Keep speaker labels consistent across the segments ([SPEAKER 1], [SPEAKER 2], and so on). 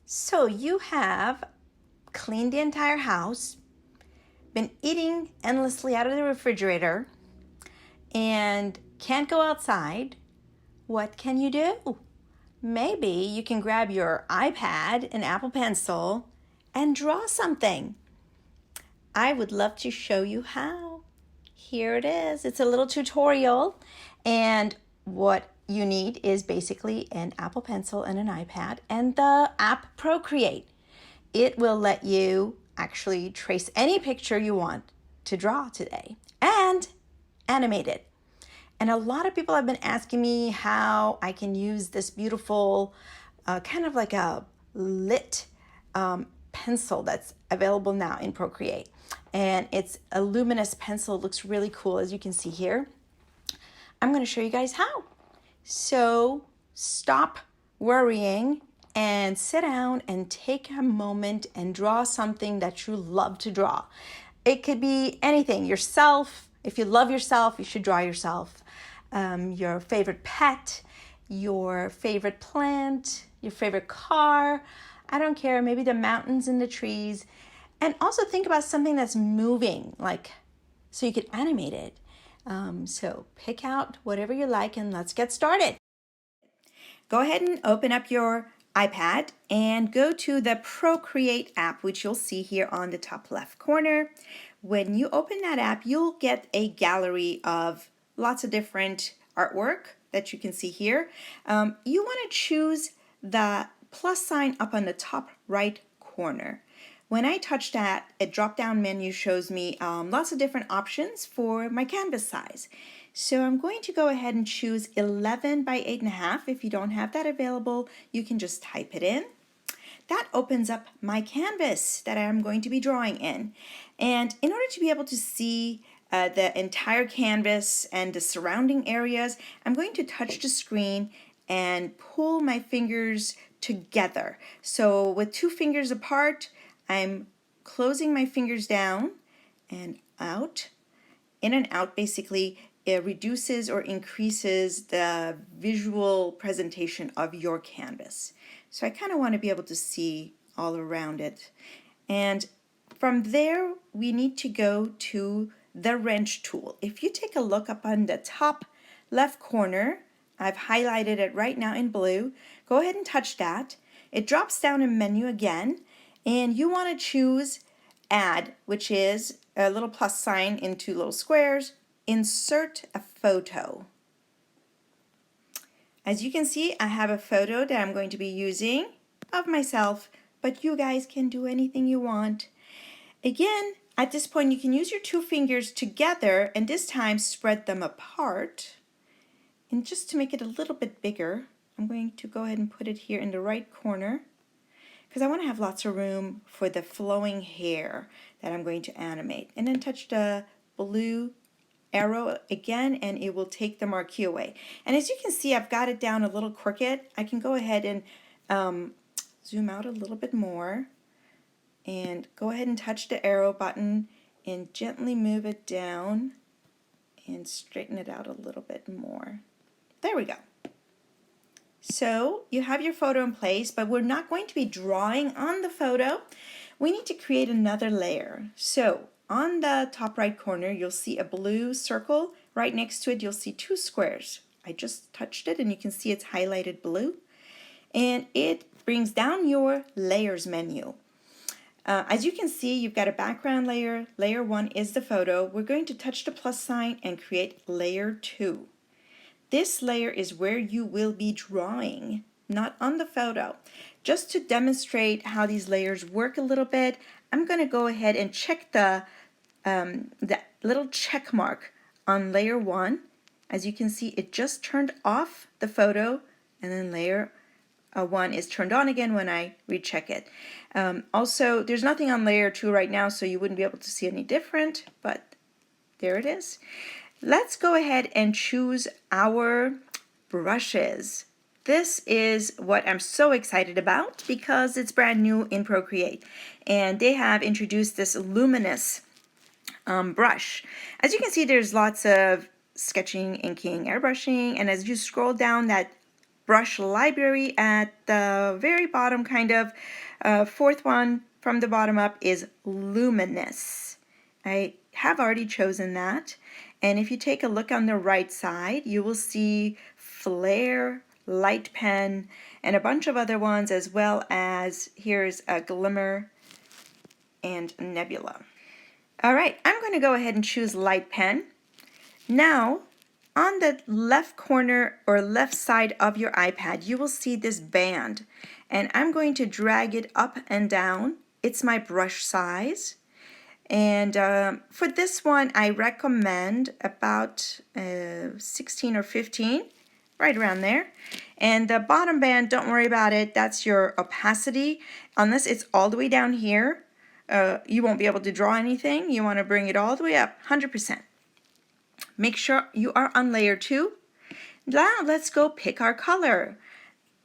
[SPEAKER 1] So you have cleaned the entire house, been eating endlessly out of the refrigerator, and can't go outside. What can you do? Maybe you can grab your iPad and Apple Pencil and draw something. I would love to show you how. Here it is. It's a little tutorial, and what you need is basically an Apple Pencil and an iPad and the app Procreate. It will let you actually trace any picture you want to draw today and animate it. And a lot of people have been asking me how I can use this beautiful, kind of like a lit pencil that's available now in Procreate. And it's a luminous pencil. It looks really cool, as you can see here. I'm going to show you guys how. So stop worrying and sit down and take a moment and draw something that you love to draw. It could be anything, yourself. If you love yourself, you should draw yourself. Your favorite pet, your favorite plant, your favorite car. I don't care, maybe the mountains and the trees. And also think about something that's moving, like, so you could animate it. So pick out whatever you like and let's get started. Go ahead and open up your iPad and go to the Procreate app, which you'll see here on the top left corner. When you open that app, you'll get a gallery of lots of different artwork that you can see here. You want to choose the plus sign up on the top right corner. When I touch that, a drop-down menu shows me lots of different options for my canvas size. So I'm going to go ahead and choose 11 by 8.5. If you don't have that available, you can just type it in. That opens up my canvas that I'm going to be drawing in. And in order to be able to see the entire canvas and the surrounding areas, I'm going to touch the screen and pull my fingers together. So with two fingers apart, I'm closing my fingers down and out. In and out, basically, it reduces or increases the visual presentation of your canvas. So I kind of want to be able to see all around it. And from there, we need to go to the wrench tool. If you take a look up on the top left corner, I've highlighted it right now in blue. Go ahead and touch that. It drops down a menu again, and you want to choose Add, which is a little plus sign in two little squares. Insert a photo. As you can see, I have a photo that I'm going to be using of myself, but you guys can do anything you want. Again, at this point, you can use your two fingers together and this time spread them apart. And just to make it a little bit bigger, I'm going to go ahead and put it here in the right corner because I want to have lots of room for the flowing hair that I'm going to animate. And then touch the blue arrow again and it will take the marquee away. And as you can see, I've got it down a little crooked. I can go ahead and zoom out a little bit more and go ahead and touch the arrow button and gently move it down and straighten it out a little bit more. There we go. So you have your photo in place, but we're not going to be drawing on the photo. We need to create another layer. So on the top right corner, you'll see a blue circle. Right next to it, you'll see two squares. I just touched it and you can see it's highlighted blue. And it brings down your layers menu. As you can see, you've got a background layer. Layer 1 is the photo. We're going to touch the plus sign and create layer 2. This layer is where you will be drawing, not on the photo. Just to demonstrate how these layers work a little bit, I'm going to go ahead and check the little check mark on layer 1. As you can see, it just turned off the photo, and then layer 1 is turned on again when I recheck it. Also, there's nothing on layer 2 right now, so you wouldn't be able to see any different, but there it is. Let's go ahead and choose our brushes. This is what I'm so excited about because it's brand new in Procreate, and they have introduced this Luminance brush. As you can see, there's lots of sketching, inking, airbrushing, and as you scroll down that brush library at the very bottom, kind of fourth one from the bottom up is Luminance. I have already chosen that. And if you take a look on the right side, you will see Flare, Light Pen, and a bunch of other ones, as well as here's a Glimmer and Nebula. All right, I'm going to go ahead and choose Light Pen. Now, on the left corner or left side of your iPad, you will see this band, and I'm going to drag it up and down. It's my brush size. And for this one, I recommend about 16 or 15, right around there. And the bottom band, don't worry about it. That's your opacity. Unless it's all the way down here, you won't be able to draw anything. You want to bring it all the way up, 100%. Make sure you are on layer 2. Now let's go pick our color.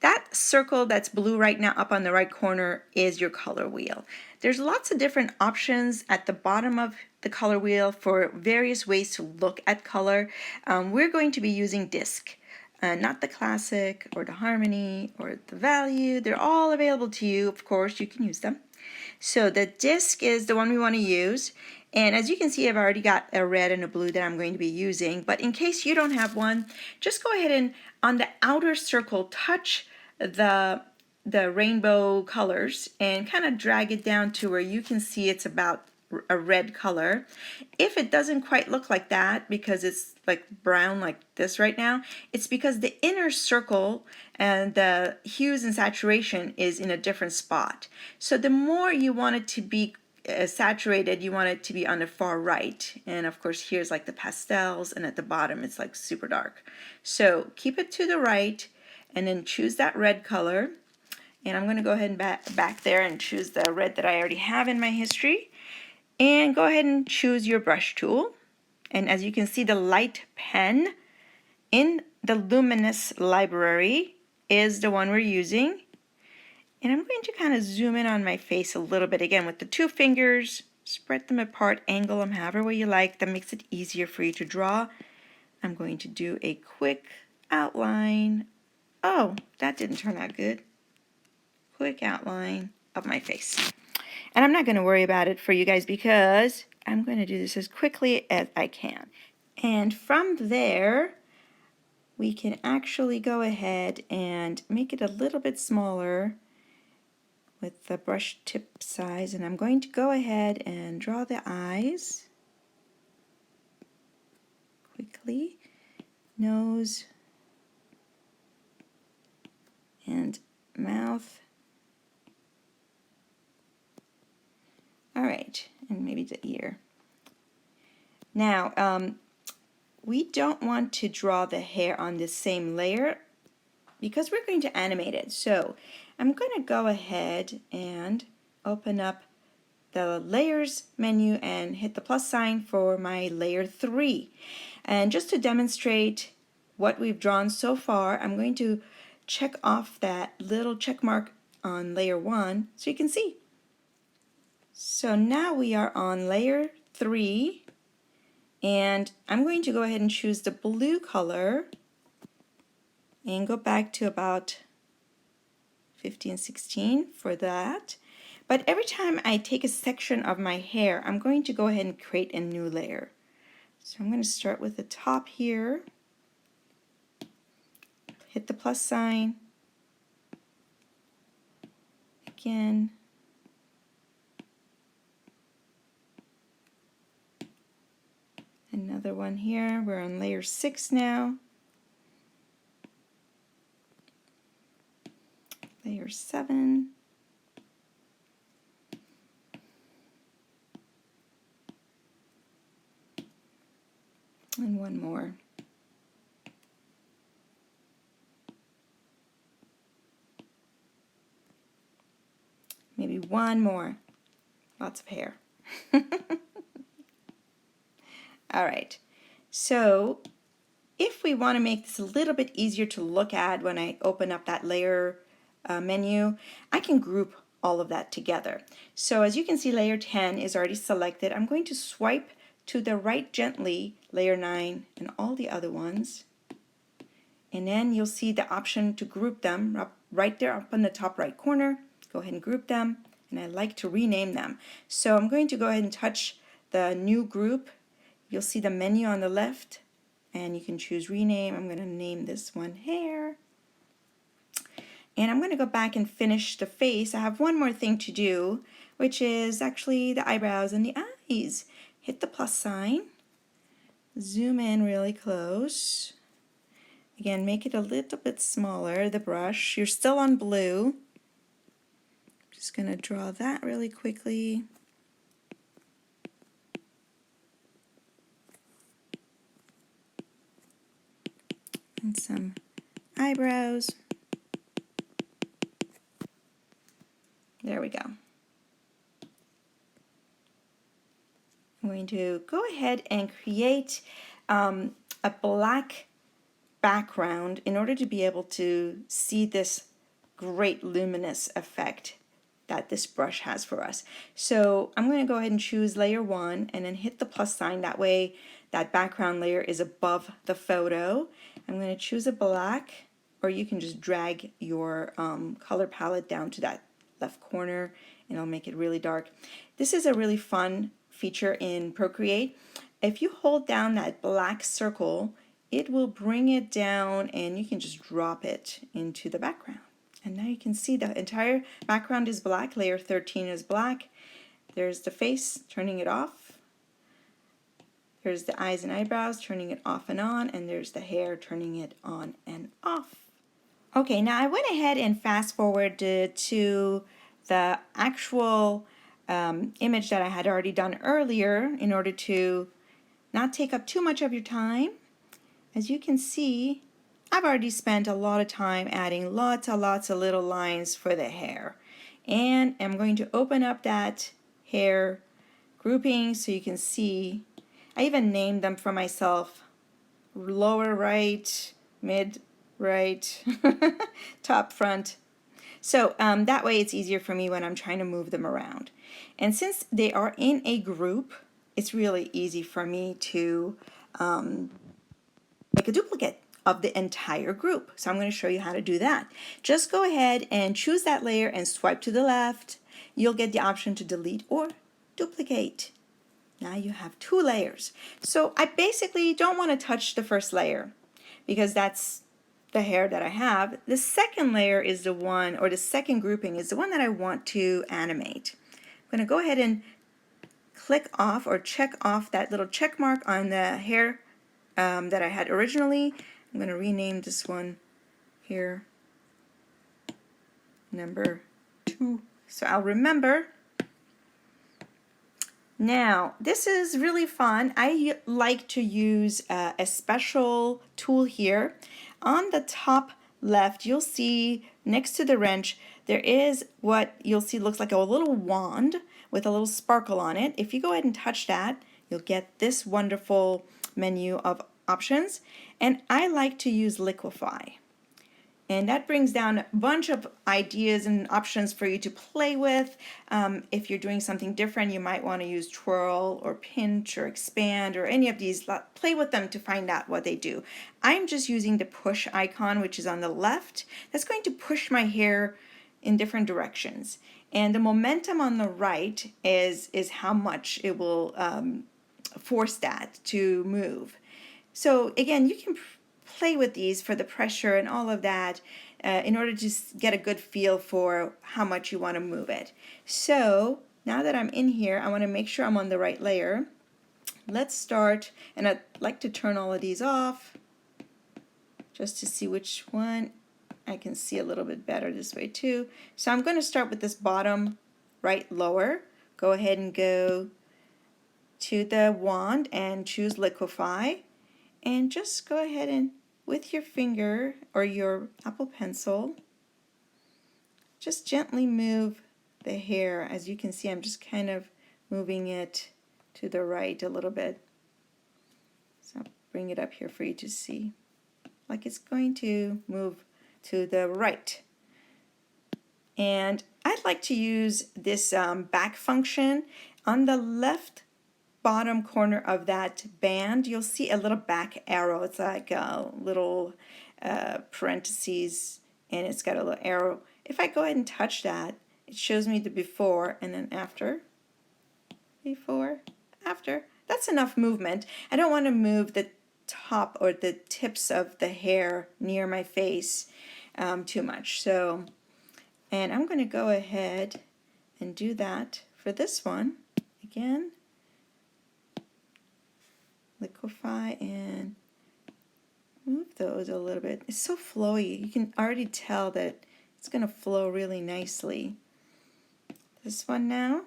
[SPEAKER 1] That circle that's blue right now up on the right corner is your color wheel. There's lots of different options at the bottom of the color wheel for various ways to look at color. We're going to be using disc, not the classic or the harmony or the value. They're all available to you. Of course, you can use them. So the disc is the one we want to use. And as you can see, I've already got a red and a blue that I'm going to be using. But in case you don't have one, just go ahead and on the outer circle, touch the rainbow colors and kind of drag it down to where you can see it's about a red color. If it doesn't quite look like that because it's like brown like this right now, it's because the inner circle and the hues and saturation is in a different spot. So the more you want it to be saturated, you want it to be on the far right. And of course here's like the pastels, and at the bottom it's like super dark. So keep it to the right and then choose that red color. And I'm going to go ahead and back there and choose the red that I already have in my history. And go ahead and choose your brush tool. And as you can see, the Light Pen in the Luminous library is the one we're using. And I'm going to kind of zoom in on my face a little bit again with the 2 fingers, spread them apart, angle them however way you like. That makes it easier for you to draw. I'm going to do a quick outline. Oh, that didn't turn out good. Quick outline of my face. And I'm not going to worry about it for you guys because I'm going to do this as quickly as I can. And from there, we can actually go ahead and make it a little bit smaller with the brush tip size. And I'm going to go ahead and draw the eyes quickly, nose, and mouth. All right, and maybe the ear. Now, we don't want to draw the hair on the same layer because we're going to animate it. So I'm going to go ahead and open up the layers menu and hit the plus sign for my layer 3. And just to demonstrate what we've drawn so far, I'm going to check off that little check mark on layer 1 so you can see. So now we are on layer 3, and I'm going to go ahead and choose the blue color and go back to about 15, 16 for that. But every time I take a section of my hair, I'm going to go ahead and create a new layer. So I'm going to start with the top here, hit the plus sign, again, another one here. We're on layer 6 now. Layer 7. And one more. Maybe one more. Lots of hair. All right, so if we want to make this a little bit easier to look at when I open up that layer menu, I can group all of that together. So as you can see, layer 10 is already selected. I'm going to swipe to the right gently, layer 9 and all the other ones, And then you'll see the option to group them right there up in the top right corner. Go ahead and group them, and I like to rename them. So I'm going to go ahead and touch the new group. You'll see the menu on the left, and you can choose rename. I'm going to name this one hair. And I'm going to go back and finish the face. I have one more thing to do, which is actually the eyebrows and the eyes. Hit the plus sign, zoom in really close. Again, make it a little bit smaller, the brush. You're still on blue. Just going to draw that really quickly. And some eyebrows. There we go. I'm going to go ahead and create a black background in order to be able to see this great luminous effect that this brush has for us. So I'm going to go ahead and choose layer 1 and then hit the plus sign. That way that background layer is above the photo. I'm going to choose a black, or you can just drag your color palette down to that left corner and it'll make it really dark. This is a really fun feature in Procreate. If you hold down that black circle, it will bring it down and you can just drop it into the background. And now you can see the entire background is black, layer 13 is black. There's the face, turning it off. There's the eyes and eyebrows, turning it off and on, and there's the hair, turning it on and off. Okay, now I went ahead and fast forwarded to the actual image that I had already done earlier in order to not take up too much of your time. As you can see, I've already spent a lot of time adding lots of little lines for the hair. And I'm going to open up that hair grouping so you can see. I even named them for myself: lower right, mid right, top front. So that way it's easier for me when I'm trying to move them around. And since they are in a group, it's really easy for me to make a duplicate of the entire group. So I'm going to show you how to do that. Just go ahead and choose that layer and swipe to the left. You'll get the option to delete or duplicate. Now you have 2 layers. So I basically don't want to touch the first layer because that's the hair that I have. The second layer is the one, or the second grouping is the one that I want to animate. I'm going to go ahead and click off or check off that little check mark on the hair that I had originally. I'm going to rename this one here number 2 so I'll remember. Now this is really fun. I like to use a special tool here. On the top left, you'll see next to the wrench there is what you'll see looks like a little wand with a little sparkle on it. If you go ahead and touch that, you'll get this wonderful menu of options, and I like to use liquefy. And that brings down a bunch of ideas and options for you to play with. If you're doing something different, you might want to use twirl or pinch or expand or any of these. Play with them to find out what they do. I'm just using the push icon, which is on the left. That's going to push my hair in different directions. And the momentum on the right is how much it will force that to move. So again, you can play with these for the pressure and all of that in order to get a good feel for how much you want to move it. So now that I'm in here, I want to make sure I'm on the right layer. Let's start, and I'd like to turn all of these off just to see which one I can see a little bit better this way too. So I'm going to start with this bottom right lower. Go ahead and go to the wand and choose liquefy, and just go ahead and with your finger or your Apple Pencil, just gently move the hair. As you can see, I'm just kind of moving it to the right a little bit. So I'll bring it up here for you to see. Like it's going to move to the right. And I'd like to use this back function. On the left bottom corner of that band, you'll see a little back arrow. It's like a little parentheses, and it's got a little arrow. If I go ahead and touch that, it shows me the before and then after. Before, after. That's enough movement. I don't want to move the top or the tips of the hair near my face too much. So, and I'm going to go ahead and do that for this one. Again, liquefy and move those a little bit. It's so flowy. You can already tell that it's going to flow really nicely. This one now.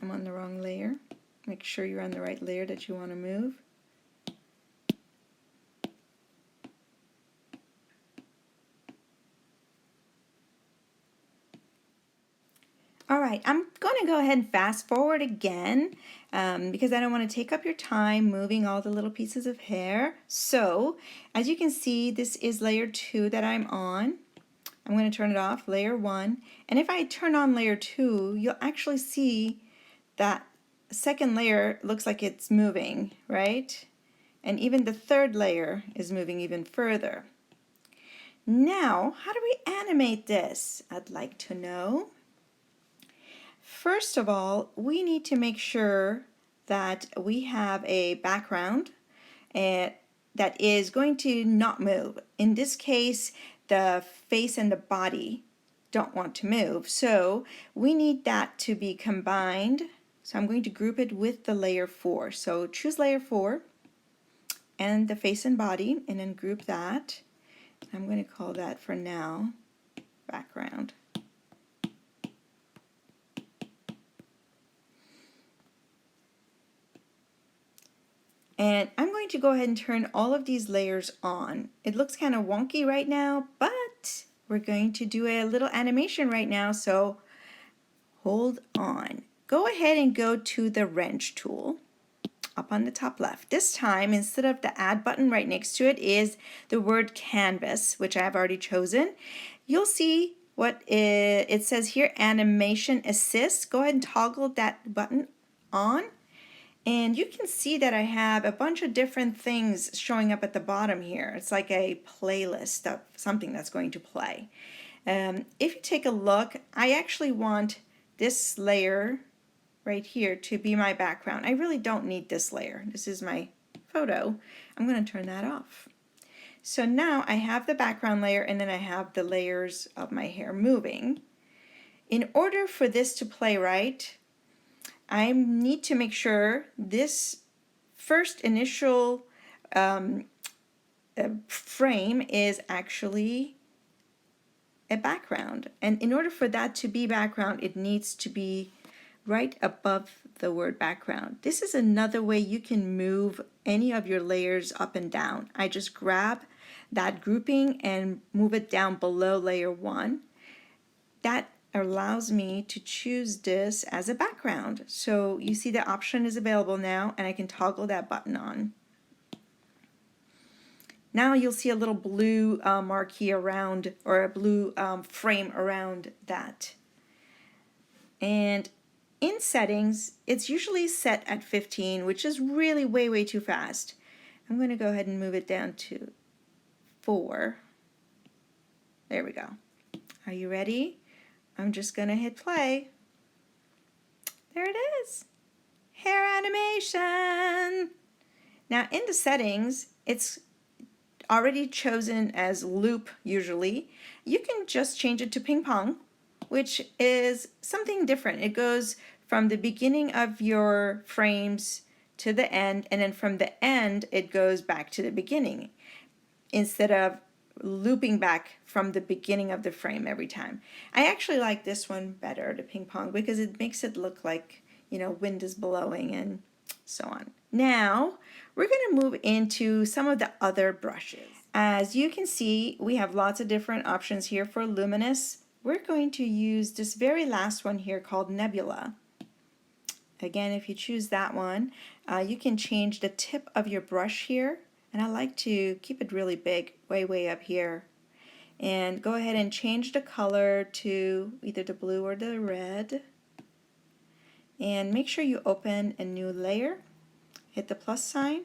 [SPEAKER 1] I'm on the wrong layer. Make sure you're on the right layer that you want to move. All right, I'm going to go ahead and fast forward again because I don't want to take up your time moving all the little pieces of hair. So, as you can see, this is layer 2 that I'm on. I'm going to turn it off, layer 1. And if I turn on layer 2, you'll actually see that second layer looks like it's moving, right? And even the third layer is moving even further. Now, how do we animate this? I'd like to know. First of all, we need to make sure that we have a background that is going to not move. In this case, the face and the body don't want to move. So we need that to be combined. So I'm going to group it with the layer 4. So choose layer 4 and the face and body, and then group that. I'm going to call that for now background. And I'm going to go ahead and turn all of these layers on. It looks kind of wonky right now, but we're going to do a little animation right now, so hold on. Go ahead and go to the wrench tool up on the top left. This time, instead of the add button right next to it is the word canvas, which I have already chosen. You'll see what it says here, animation assist. Go ahead and toggle that button on. And you can see that I have a bunch of different things showing up at the bottom here. It's like a playlist of something that's going to play. If you take a look, I actually want this layer right here to be my background. I really don't need this layer. This is my photo. I'm going to turn that off. So now I have the background layer and then I have the layers of my hair moving. In order for this to play right, I need to make sure this first initial frame is actually a background. And in order for that to be background, it needs to be right above the word background. This is another way you can move any of your layers up and down. I just grab that grouping and move it down below layer 1. That allows me to choose this as a background. So you see the option is available now, and I can toggle that button on. Now you'll see a little blue marquee around, or a blue frame around that. And in settings, it's usually set at 15, which is really way too fast. I'm going to go ahead and move it down to 4. There we go. Are you ready? I'm just going to hit play. There it is. Hair animation. Now in the settings, it's already chosen as loop usually. You can just change it to ping pong, which is something different. It goes from the beginning of your frames to the end, and then from the end it goes back to the beginning instead of looping back from the beginning of the frame every time. I actually like this one better, the ping pong, because it makes it look like, you know, wind is blowing and so on. Now we're going to move into some of the other brushes. As you can see, we have lots of different options here for Luminance. We're going to use this very last one here called Nebula. Again, if you choose that one, you can change the tip of your brush here, and I like to keep it really big, way up here. And go ahead and change the color to either the blue or the red. And make sure you open a new layer. hit the plus sign.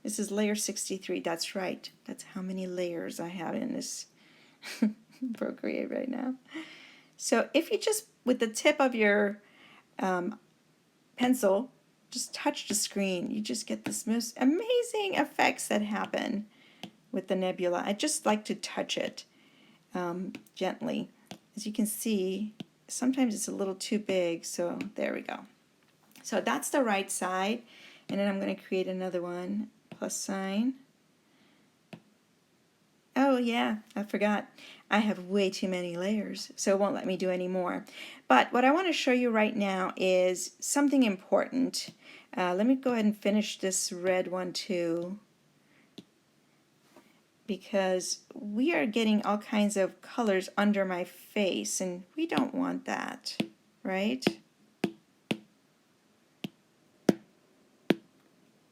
[SPEAKER 1] This is layer 63, that's right. That's how many layers I have in this Procreate right now. So if you just, with the tip of your pencil, just touch the screen, you just get this most amazing effects that happen with the nebula. I just like to touch it gently. As you can see, sometimes it's a little too big, so there we go. So that's the right side, and then I'm going to create another one, plus sign. Oh yeah, I forgot. I have way too many layers, so it won't let me do any more. But what I want to show you right now is something important. Let me go ahead and finish this red one too, because we are getting all kinds of colors under my face, and we don't want that, right?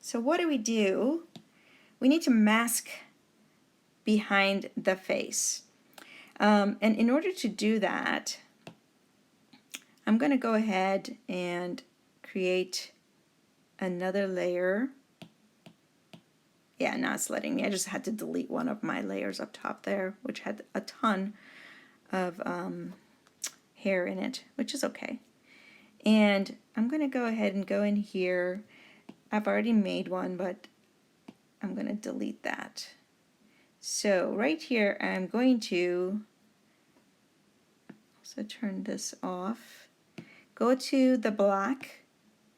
[SPEAKER 1] So what do? We need to mask behind the face. And in order to do that, I'm going to go ahead and create another layer. Yeah, now it's letting me. I just had to delete one of my layers up top there, which had a ton of hair in it, which is okay. And I'm going to go ahead and go in here. I've already made one, but I'm going to delete that. So right here, I'm going to also turn this off. Go to the black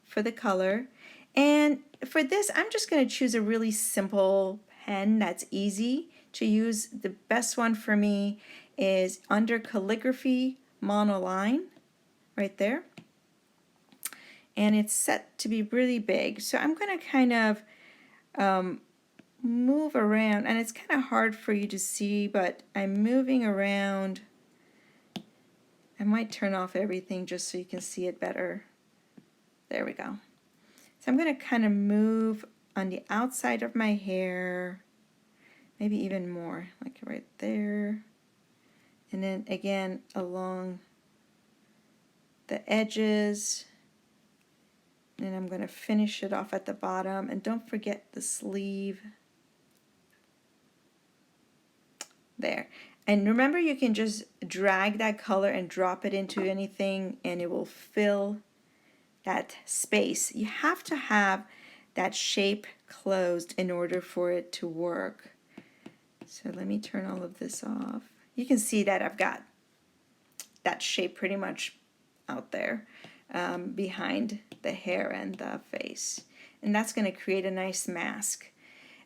[SPEAKER 1] for the color. And for this, I'm just going to choose a really simple pen that's easy to use. The best one for me is under calligraphy monoline, right there. And it's set to be really big. So I'm going to kind of move around, and it's kind of hard for you to see, but I'm moving around. I might turn off everything just so you can see it better. There we go. So I'm going to kind of move on the outside of my hair, maybe even more, like right there. And then again along the edges. And I'm going to finish it off at the bottom. And don't forget the sleeve. There. And remember, you can just drag that color and drop it into anything and it will fill that space. You have to have that shape closed in order for it to work. So let me turn all of this off. You can see that I've got that shape pretty much out there behind the hair and the face. And that's going to create a nice mask.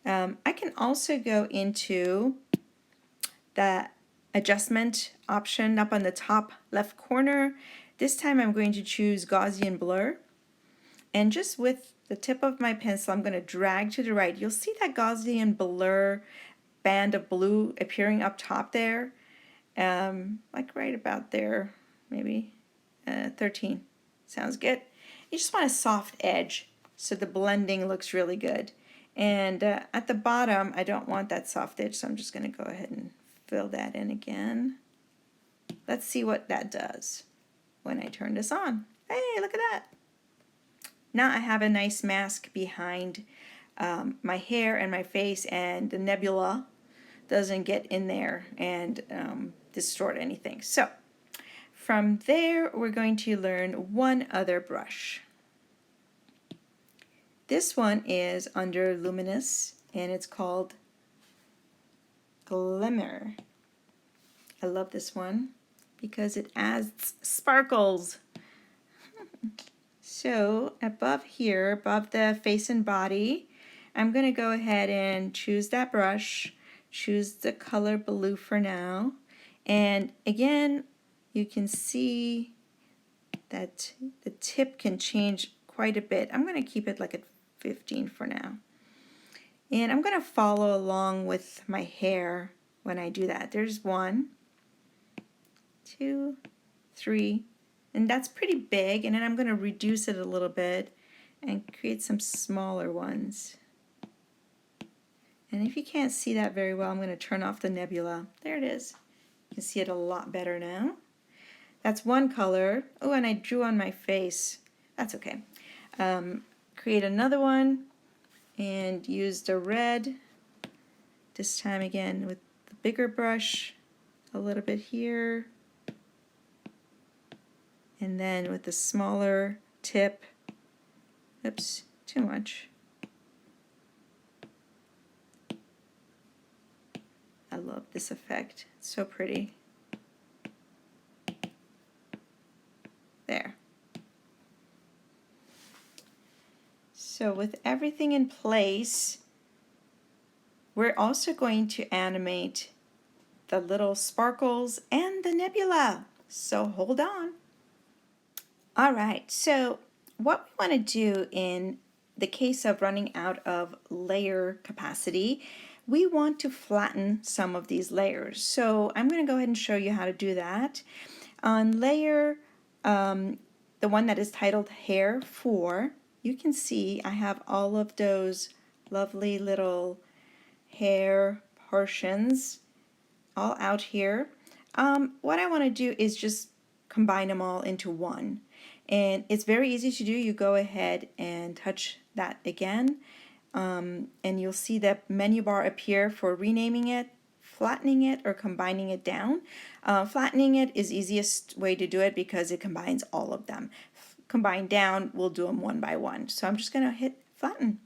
[SPEAKER 1] I can also go into the adjustment option up on the top left corner. This time I'm going to choose Gaussian blur, and just with the tip of my pencil I'm going to drag to the right. You'll see that Gaussian blur band of blue appearing up top there, like right about there, maybe 13. Sounds good. You just want a soft edge so the blending looks really good. And at the bottom I don't want that soft edge, so I'm just going to go ahead and fill that in again. Let's see what that does when I turn this on. Hey, look at that. Now I have a nice mask behind my hair and my face, and the nebula doesn't get in there and distort anything. So from there we're going to learn one other brush. This one is under Luminance and it's called Glimmer. I love this one because it adds sparkles. So above here, above the face and body, I'm going to go ahead and choose that brush, choose the color blue for now, and again you can see that the tip can change quite a bit. I'm going to keep it like at 15 for now. And I'm going to follow along with my hair when I do that. There's 1, 2, 3, and that's pretty big, and then I'm going to reduce it a little bit and create some smaller ones. And if you can't see that very well, I'm going to turn off the nebula. There it is. You can see it a lot better now. That's one color. Oh, and I drew on my face. That's okay. create another one and use the red, this time again with the bigger brush, a little bit here, and then with the smaller tip, oops, too much. I love this effect, it's so pretty. There. So with everything in place, we're also going to animate the little sparkles and the nebula. So hold on. All right, so what we want to do in the case of running out of layer capacity, we want to flatten some of these layers. So I'm going to go ahead and show you how to do that. On layer, the one that is titled Hair 4, you can see I have all of those lovely little hair portions all out here. What I want to do is just combine them all into one. And it's very easy to do. You go ahead and touch that again, and you'll see the menu bar appear for renaming it, flattening it, or combining it down. Flattening it is easiest way to do it because it combines all of them. Combine down, we'll do them one by one. So I'm just going to hit flatten.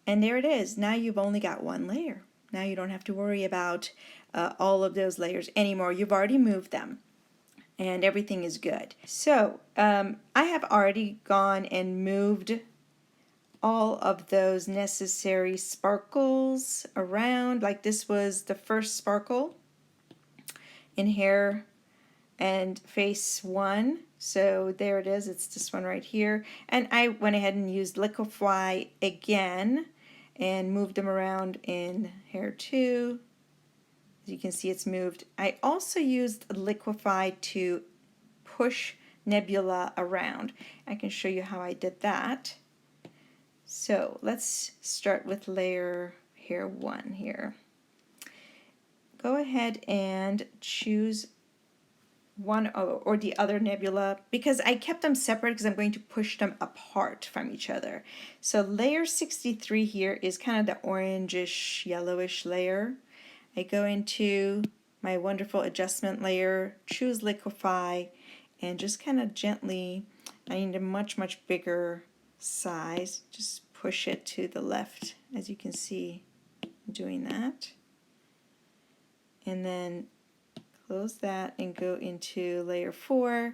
[SPEAKER 1] And there it is. Now you've only got one layer. Now you don't have to worry about all of those layers anymore. You've already moved them and everything is good. So I have already gone and moved all of those necessary sparkles around. Like this was the first sparkle in hair and face 1. So there it is, it's this one right here. And I went ahead and used Liquify again and moved them around in hair 2. As you can see, it's moved. I also used Liquify to push nebula around. I can show you how I did that. So let's start with layer hair 1 here. Go ahead and choose one or the other nebula, because I kept them separate because I'm going to push them apart from each other. So layer 63 here is kind of the orangish yellowish layer. I go into my wonderful adjustment layer, choose Liquify, and just kind of gently, I need a much bigger size, just push it to the left, as you can see I'm doing that. And then close that and go into layer 4,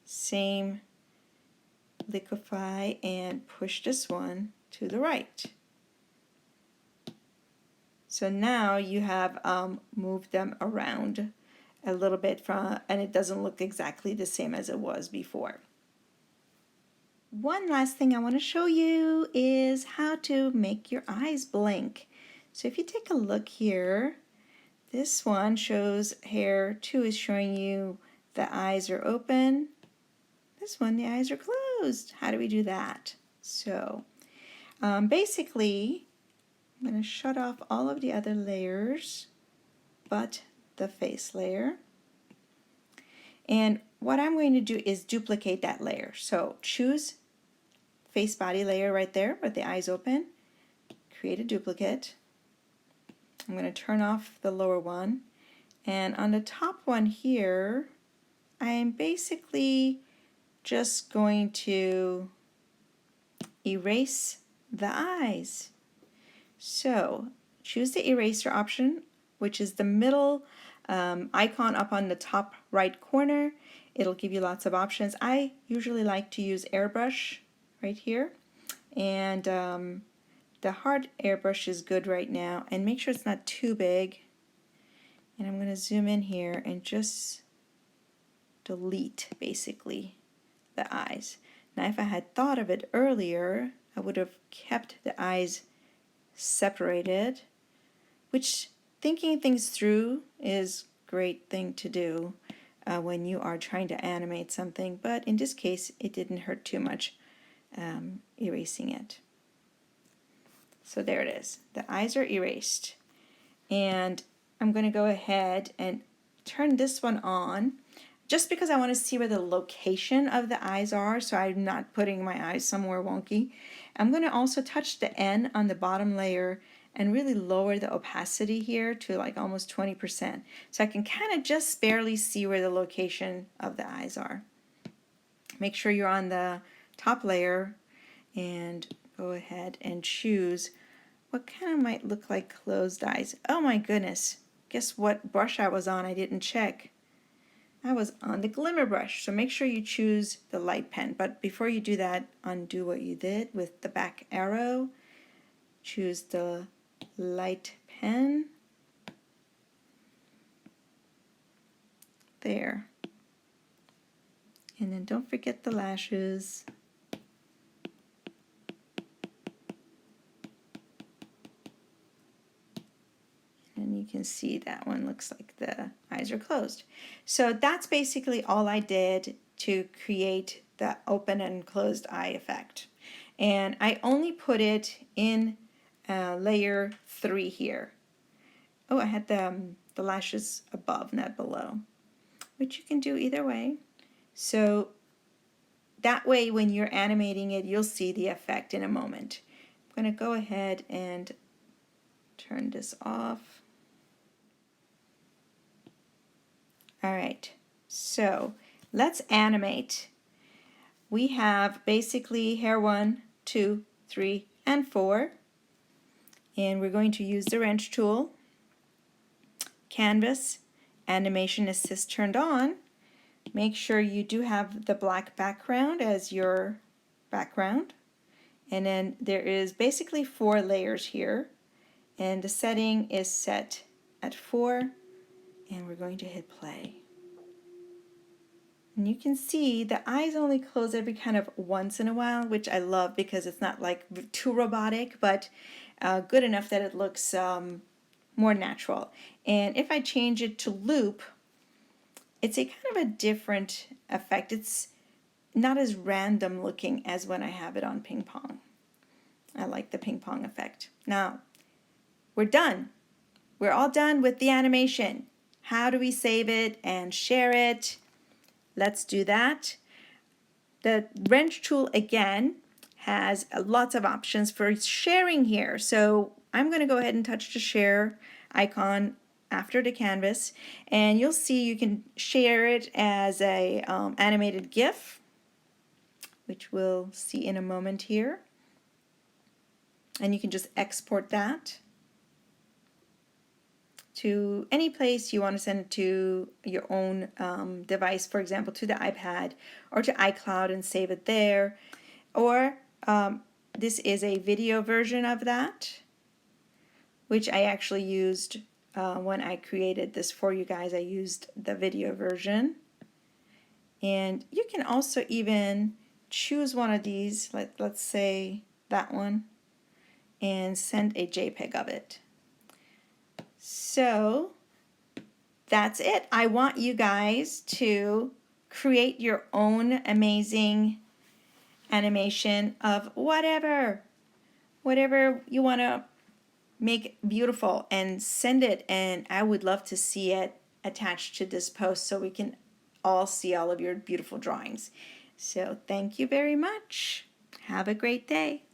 [SPEAKER 1] same, Liquify, and push this one to the right. So now you have moved them around a little bit and it doesn't look exactly the same as it was before. One last thing I want to show you is how to make your eyes blink. So if you take a look here, this one shows hair 2 is showing you the eyes are open. This one, the eyes are closed. How do we do that? So basically, I'm going to shut off all of the other layers but the face layer. And what I'm going to do is duplicate that layer. So choose face body layer right there with the eyes open, create a duplicate. I'm going to turn off the lower one, and on the top one here I am basically just going to erase the eyes. So choose the eraser option, which is the middle icon up on the top right corner. It'll give you lots of options. I usually like to use airbrush right here, and the hard airbrush is good right now, and make sure it's not too big. And I'm going to zoom in here and just delete basically the eyes. Now if I had thought of it earlier, I would have kept the eyes separated, which thinking things through is a great thing to do when you are trying to animate something, but in this case it didn't hurt too much erasing it. So there it is. The eyes are erased. And I'm going to go ahead and turn this one on just because I want to see where the location of the eyes are, so I'm not putting my eyes somewhere wonky. I'm going to also touch the N on the bottom layer and really lower the opacity here to like almost 20%. So I can kind of just barely see where the location of the eyes are. Make sure you're on the top layer and go ahead and choose what kind of might look like closed eyes. Oh my goodness, guess what brush I was on? I didn't check. I was on the glimmer brush, so make sure you choose the light pen. But before you do that, undo what you did with the back arrow. Choose the light pen. There. And then don't forget the lashes. And you can see that one looks like the eyes are closed. So that's basically all I did to create the open and closed eye effect. And I only put it in layer 3 here. Oh, I had the lashes above, not below, which you can do either way. So that way when you're animating it, you'll see the effect in a moment. I'm going to go ahead and turn this off. All right, so let's animate. We have basically hair 1, 2, 3, and 4. And we're going to use the wrench tool, canvas, animation assist turned on. Make sure you do have the black background as your background. And then there is basically 4 layers here. And the setting is set at 4. And we're going to hit play. And you can see the eyes only close every kind of once in a while, which I love because it's not like too robotic, but good enough that it looks more natural. And if I change it to loop, it's a kind of a different effect. It's not as random looking as when I have it on ping pong. I like the ping pong effect. Now, we're done. We're all done with the animation. How do we save it and share it? Let's do that. The wrench tool again has lots of options for sharing here. So I'm going to go ahead and touch the share icon after the canvas, and you'll see you can share it as a animated GIF, which we'll see in a moment here. And you can just export that to any place you want to send it to, your own device, for example, to the iPad or to iCloud and save it there. Or this is a video version of that, which I actually used when I created this for you guys. I used the video version. And you can also even choose one of these, let's say that one, and send a JPEG of it. So that's it. I want you guys to create your own amazing animation of whatever you want to make beautiful, and send it, and I would love to see it attached to this post so we can all see all of your beautiful drawings. So thank you very much. Have a great day.